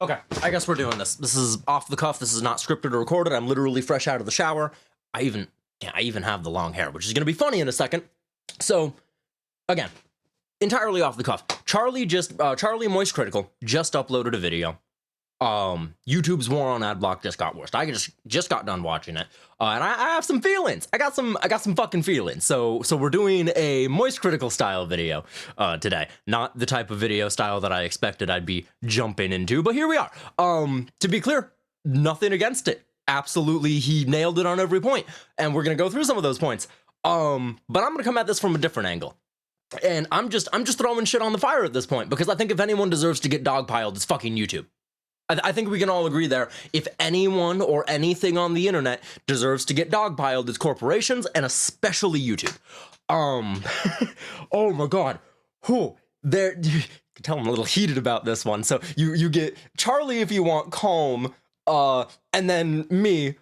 Okay, I guess we're doing this. This is off the cuff. This is not scripted or recorded. I'm literally fresh out of the shower. I even have the long hair, which is gonna be funny in a second. So, again, entirely off the cuff. Charlie Moist Critical just uploaded a video. YouTube's war on adblock just got worse. I just got done watching it, and I have some feelings. I got some fucking feelings. So we're doing a Moist Critical style video today. Not the type of video style that I expected I'd be jumping into, but here we are. To be clear, nothing against it. Absolutely, he nailed it on every point, and we're gonna go through some of those points. But I'm gonna come at this from a different angle. And I'm just throwing shit on the fire at this point, because I think if anyone deserves to get dogpiled, it's fucking YouTube. I think we can all agree there. If anyone or anything on the internet deserves to get dogpiled, it's corporations, and especially YouTube. Oh my god. Whew. There, you can tell I'm a little heated about this one. So you get Charlie if you want calm, and then me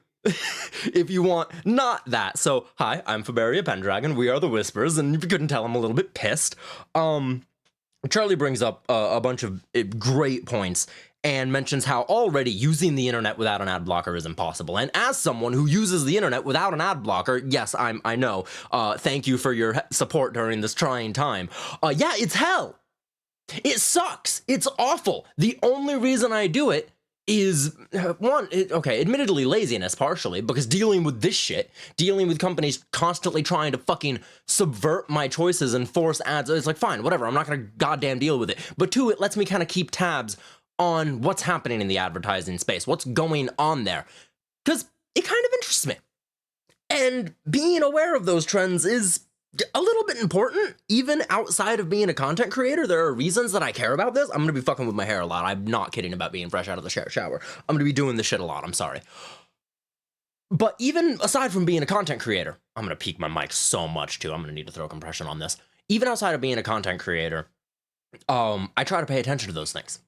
if you want not that. So hi, I'm Faberia Pendragon. We are the Whispers, and if you couldn't tell, I'm a little bit pissed. Charlie brings up a bunch of great points and mentions how already using the internet without an ad blocker is impossible. And as someone who uses the internet without an ad blocker, yes, I know. Thank you for your support during this trying time. Yeah, it's hell. It sucks. It's awful. The only reason I do it is, admittedly laziness partially, because dealing with this shit, dealing with companies constantly trying to fucking subvert my choices and force ads, it's like, fine, whatever, I'm not gonna goddamn deal with it. But two, it lets me kind of keep tabs on what's happening in the advertising space, what's going on there, because it kind of interests me. And being aware of those trends is a little bit important, even outside of being a content creator. There are reasons that I care about this. I'm gonna be fucking with my hair a lot. I'm not kidding about being fresh out of the shower. I'm gonna be doing this shit a lot, I'm sorry. But even aside from being a content creator, I'm gonna peak my mic so much too. I'm gonna need to throw compression on this. Even outside of being a content creator, I try to pay attention to those things.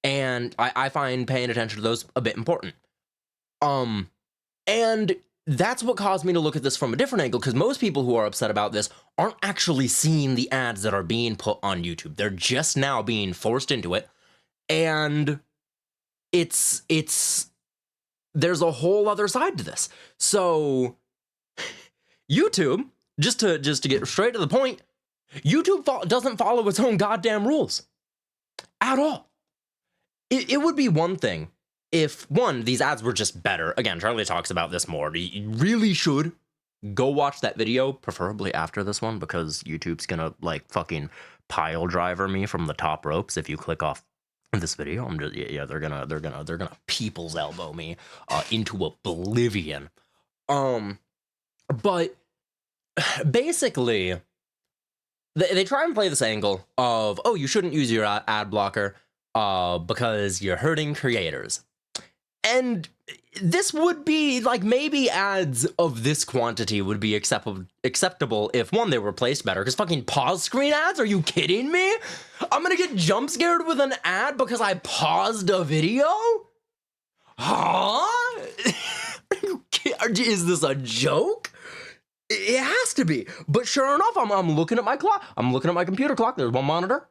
And I find paying attention to those a bit important. And that's what caused me to look at this from a different angle, because most people who are upset about this aren't actually seeing the ads that are being put on YouTube. They're just now being forced into it. And there's a whole other side to this. So YouTube, just to get straight to the point, YouTube doesn't follow its own goddamn rules at all. It would be one thing if, one, these ads were just better. Again, Charlie talks about this more. You really should go watch that video, preferably after this one, because YouTube's gonna, like, fucking pile driver me from the top ropes if you click off this video. I'm just, yeah, they're gonna people's elbow me into oblivion. But basically, they try and play this angle of, oh, you shouldn't use your ad blocker because you're hurting creators. And this would be, like, maybe ads of this quantity would be acceptable if, one, they were placed better, because fucking pause screen ads? Are you kidding me? I'm gonna get jump scared with an ad because I paused a video? Huh? Is this a joke? It has to be. But sure enough, I'm looking at my clock. I'm looking at my computer clock. There's one monitor.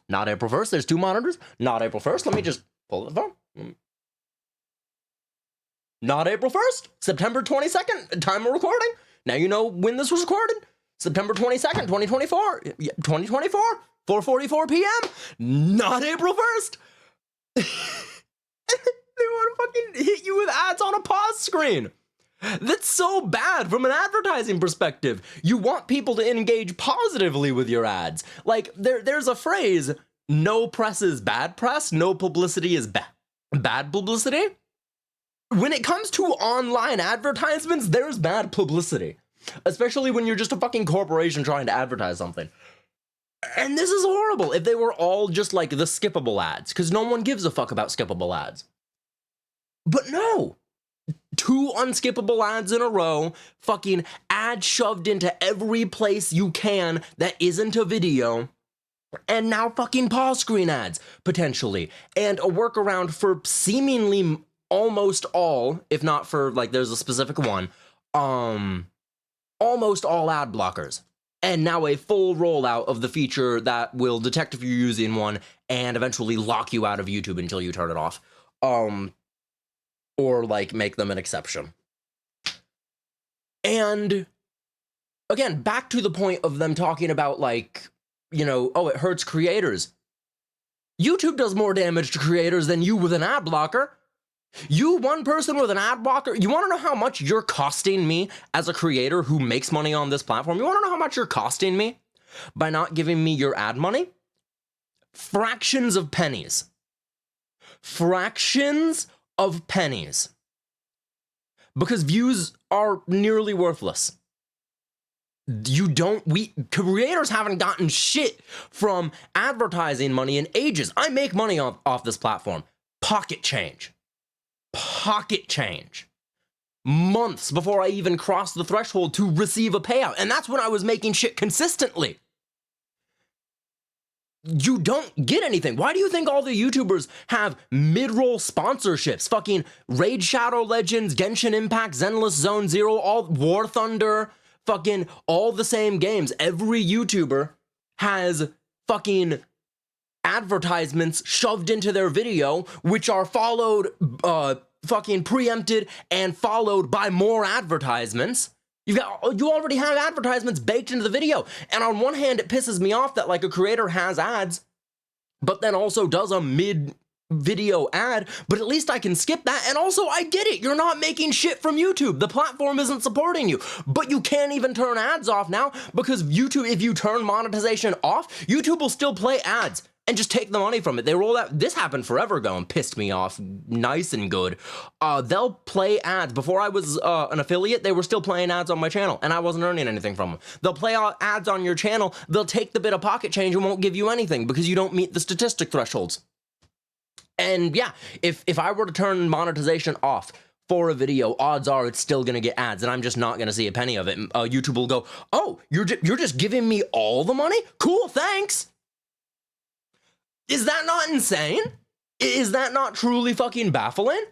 Not April 1st. There's two monitors. Not April 1st. Let me just pull the phone. Not April 1st. September 22nd. Time of recording. Now you know when this was recorded. September 22nd, 2024. 2024. 4:44 p.m. Not April 1st. They want to fucking hit you with ads on a pause screen. That's so bad from an advertising perspective. You want people to engage positively with your ads. Like, there's a phrase, no press is bad press, no publicity is bad publicity. When it comes to online advertisements, there's bad publicity. Especially when you're just a fucking corporation trying to advertise something. And this is horrible if they were all just like the skippable ads, because no one gives a fuck about skippable ads. But no. 2 unskippable ads in a row, fucking ads shoved into every place you can that isn't a video, and now fucking pause screen ads, potentially, and a workaround for seemingly almost all, if not for, like, there's a specific one, almost all ad blockers. and now a full rollout of the feature that will detect if you're using one and eventually lock you out of YouTube until you turn it off. Or like make them an exception. And again, back to the point of them talking about like, you know, oh, it hurts creators. YouTube does more damage to creators than you with an ad blocker. You, one person with an ad blocker, you want to know how much you're costing me as a creator who makes money on this platform? You want to know how much you're costing me by not giving me your ad money? Fractions of pennies. Fractions of pennies. Because views are nearly worthless. Creators haven't gotten shit from advertising money in ages. I make money off this platform. Pocket change. Pocket change. Months before I even crossed the threshold to receive a payout. And that's when I was making shit consistently. You don't get anything. Why do you think all the YouTubers have mid-roll sponsorships? Fucking Raid Shadow Legends, Genshin Impact, Zenless Zone Zero, all War Thunder, fucking all the same games. Every YouTuber has fucking advertisements shoved into their video, which are followed, fucking preempted and followed by more advertisements. You already have advertisements baked into the video. And on one hand, it pisses me off that like a creator has ads, but then also does a mid-video ad, but at least I can skip that. And also, I get it. You're not making shit from YouTube. The platform isn't supporting you, but you can't even turn ads off now because YouTube, if you turn monetization off, YouTube will still play ads and just take the money from it. They roll out, this happened forever ago and pissed me off nice and good. They'll play ads. Before I was an affiliate, they were still playing ads on my channel and I wasn't earning anything from them. They'll play ads on your channel, they'll take the bit of pocket change and won't give you anything because you don't meet the statistic thresholds. And yeah, if I were to turn monetization off for a video, odds are it's still gonna get ads and I'm just not gonna see a penny of it. YouTube will go, oh, you're just giving me all the money? Cool, thanks. Is that not insane? Is that not truly fucking baffling?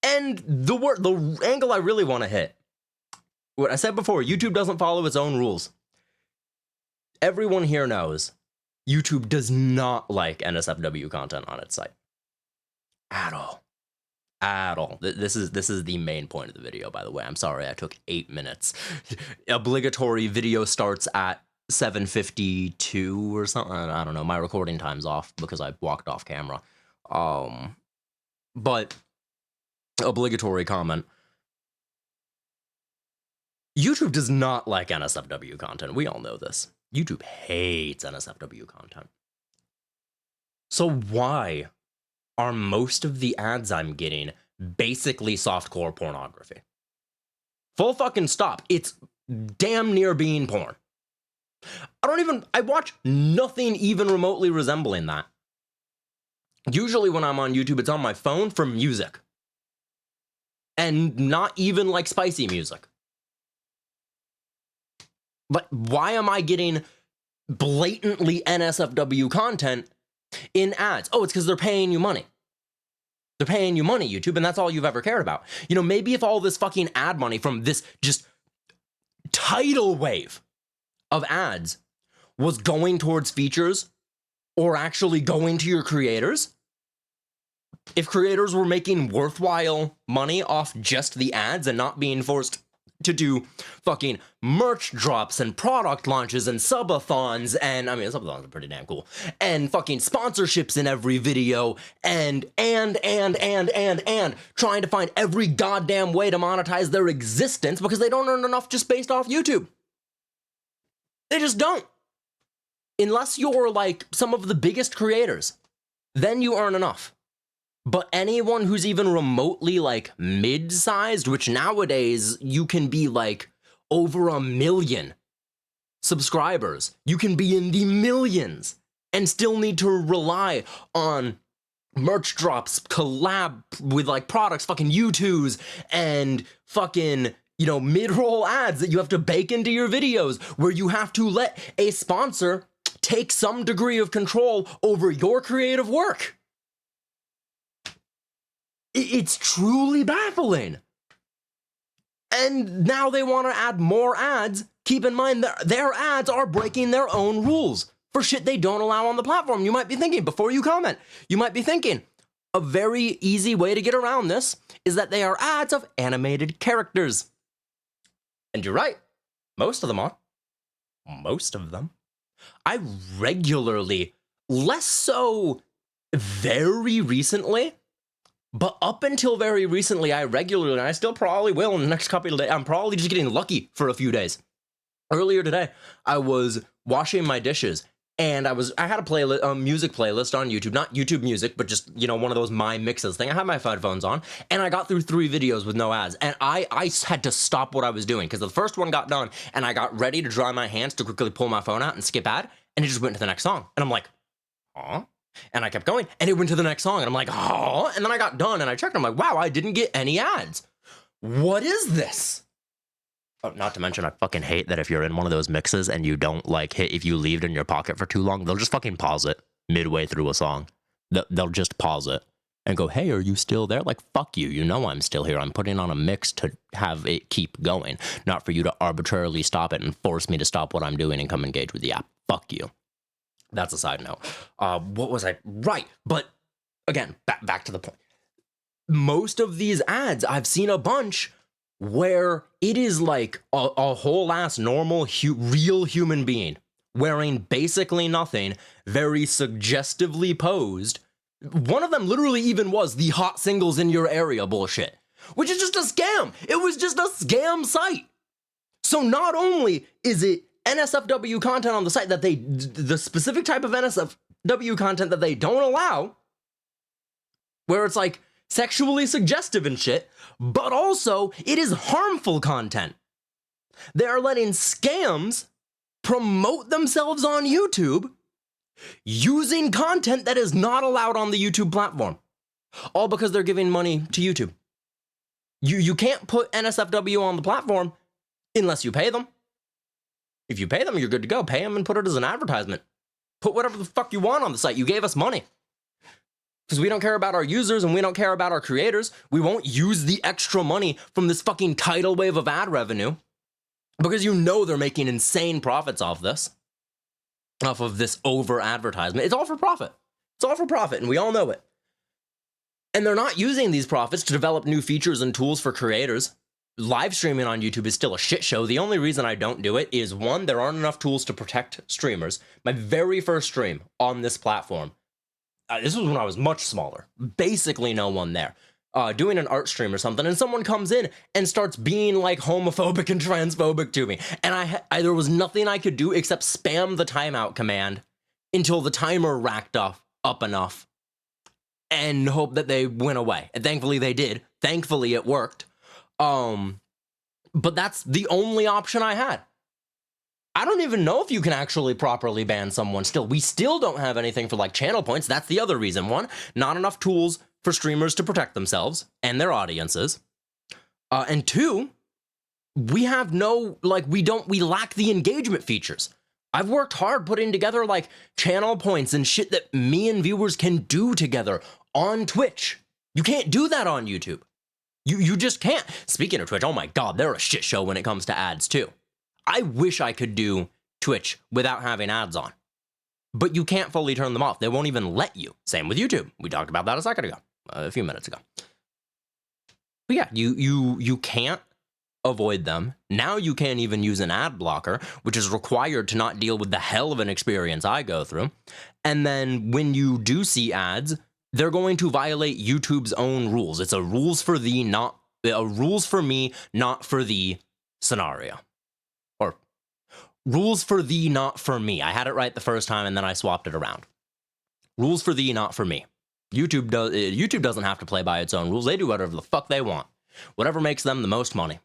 And the angle I really want to hit, what I said before, YouTube doesn't follow its own rules. Everyone here knows YouTube does not like NSFW content on its site. At all. At all. This is the main point of the video, by the way. I'm sorry I took 8 minutes. Obligatory video starts at 7:52 or something. I don't know. My recording time's off because I walked off camera. But obligatory comment. YouTube does not like NSFW content. We all know this. YouTube hates NSFW content. So why are most of the ads I'm getting basically softcore pornography? Full fucking stop. It's damn near being porn. I watch nothing even remotely resembling that. Usually when I'm on YouTube, it's on my phone for music. And not even like spicy music. But why am I getting blatantly NSFW content in ads? Oh, it's because they're paying you money. They're paying you money, YouTube, and that's all you've ever cared about. You know, maybe if all this fucking ad money from this just tidal wave of ads was going towards features or actually going to your creators, if creators were making worthwhile money off just the ads and not being forced to do fucking merch drops and product launches and subathons, and I mean, subathons are pretty damn cool, and fucking sponsorships in every video, and trying to find every goddamn way to monetize their existence because they don't earn enough just based off YouTube. They just don't. Unless you're like some of the biggest creators, then you earn enough. But anyone who's even remotely like mid-sized, which nowadays you can be like over 1 million subscribers, you can be in the millions and still need to rely on merch drops, collab with like products, fucking U2s and fucking, you know, mid-roll ads that you have to bake into your videos where you have to let a sponsor take some degree of control over your creative work. It's truly baffling. And now they want to add more ads keep in mind that their ads are breaking their own rules for shit they don't allow on the platform. You might be thinking, before you comment, you might be thinking, a very easy way to get around this is that they are ads of animated characters. And you're right, most of them are. Most of them. I regularly, less so very recently, but up until very recently, I regularly, and I still probably will in the next couple of days, I'm probably just getting lucky for a few days. Earlier today, I was washing my dishes, and I had a music playlist on YouTube, not YouTube Music, but just, you know, one of those My Mixes thing. I had my headphones on, and I got through 3 videos with no ads, and I had to stop what I was doing, because the first one got done, and I got ready to dry my hands to quickly pull my phone out and skip ad, and it just went to the next song, and I'm like, huh? And I kept going, and it went to the next song, and I'm like, oh, and then I got done, and I checked, and I'm like, wow, I didn't get any ads. What is this? Oh, not to mention, I fucking hate that if you're in one of those mixes and you don't, like, hit, if you leave it in your pocket for too long, they'll just fucking pause it midway through a song. They'll just pause it and go, hey, are you still there? Like, fuck you, you know I'm still here. I'm putting on a mix to have it keep going, not for you to arbitrarily stop it and force me to stop what I'm doing and come engage with the app. Fuck you. That's a side note. What was I? Right. But again, back to the point. Most of these ads, I've seen a bunch where it is like a whole ass normal, real human being wearing basically nothing, very suggestively posed. One of them literally even was the hot singles in your area bullshit, which is just a scam. It was just a scam site. So not only is it NSFW content on the site that the specific type of NSFW content that they don't allow, where it's like sexually suggestive and shit, but also it is harmful content. They are letting scams promote themselves on YouTube using content that is not allowed on the YouTube platform, all because they're giving money to YouTube. You can't put NSFW on the platform unless you pay them. If you pay them, you're good to go. Pay them and put it as an advertisement. Put whatever the fuck you want on the site. You gave us money. Because we don't care about our users and we don't care about our creators. We won't use the extra money from this fucking tidal wave of ad revenue. Because you know they're making insane profits off this. Off of this over advertisement. It's all for profit. It's all for profit, and we all know it. And they're not using these profits to develop new features and tools for creators. Live streaming on YouTube is still a shit show. The only reason I don't do it is, one, there aren't enough tools to protect streamers. My very first stream on this platform, this was when I was much smaller, basically no one there, doing an art stream or something, and someone comes in and starts being like homophobic and transphobic to me. And there was nothing I could do except spam the timeout command until the timer racked up enough and hope that they went away. And thankfully they did. Thankfully it worked. But that's the only option I had. I don't even know if you can actually properly ban someone still. We still don't have anything for like channel points. That's the other reason. One, not enough tools for streamers to protect themselves and their audiences. And two, we have no, like, we lack the engagement features. I've worked hard putting together like channel points and shit that me and viewers can do together on Twitch. You can't do that on YouTube. You just can't. Speaking of Twitch, oh my God, they're a shit show when it comes to ads too. I wish I could do Twitch without having ads on, but you can't fully turn them off. They won't even let you. Same with YouTube. We talked about that a few minutes ago. But yeah, you can't avoid them. Now you can't even use an ad blocker, which is required to not deal with the hell of an experience I go through. And then when you do see ads, they're going to violate YouTube's own rules. It's a rules for me, not for thee scenario. Or rules for thee, not for me. I had it right the first time and then I swapped it around. Rules for thee, not for me. YouTube doesn't have to play by its own rules. They do whatever the fuck they want. Whatever makes them the most money.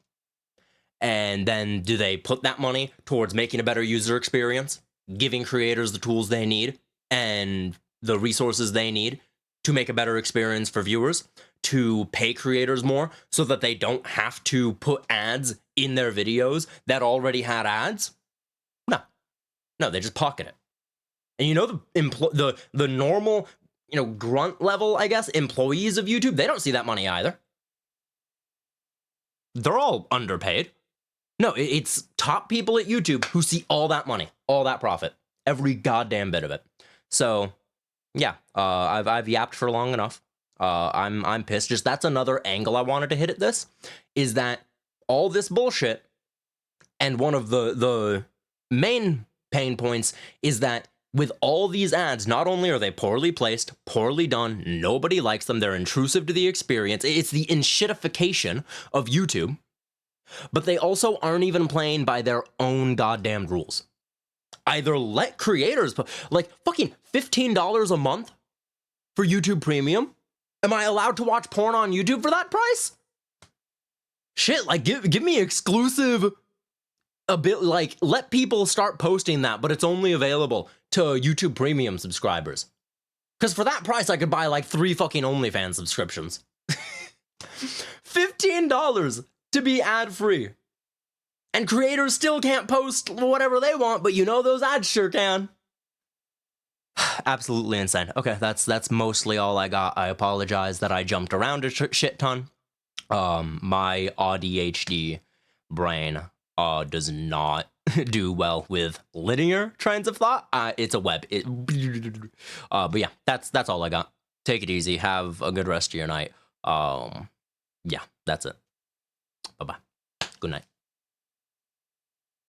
And then do they put that money towards making a better user experience, giving creators the tools they need and the resources they need to make a better experience for viewers, to pay creators more so that they don't have to put ads in their videos that already had ads? No, they just pocket it. And you know, the normal, grunt level, I guess, employees of YouTube, they don't see that money either. They're all underpaid. No, it's top people at YouTube who see all that money, all that profit, every goddamn bit of it. So, yeah, I've yapped for long enough. I'm pissed. Just that's another angle I wanted to hit at this, is that all this bullshit, and one of the main pain points is that with all these ads, not only are they poorly placed, poorly done, nobody likes them, they're intrusive to the experience, it's the enshittification of YouTube, but they also aren't even playing by their own goddamn rules. Either let creators, like, fucking $15 a month for YouTube Premium? Am I allowed to watch porn on YouTube for that price? Shit, like, give me exclusive, a bit, like, let people start posting that, but it's only available to YouTube Premium subscribers. Because for that price, I could buy, like, 3 fucking OnlyFans subscriptions. $15 to be ad-free. And creators still can't post whatever they want, but you know those ads sure can. Absolutely insane. Okay, that's mostly all I got. I apologize that I jumped around a shit ton. My ADHD brain does not do well with linear trains of thought. It's a web. But yeah, that's all I got. Take it easy. Have a good rest of your night. Yeah, that's it. Bye-bye. Good night.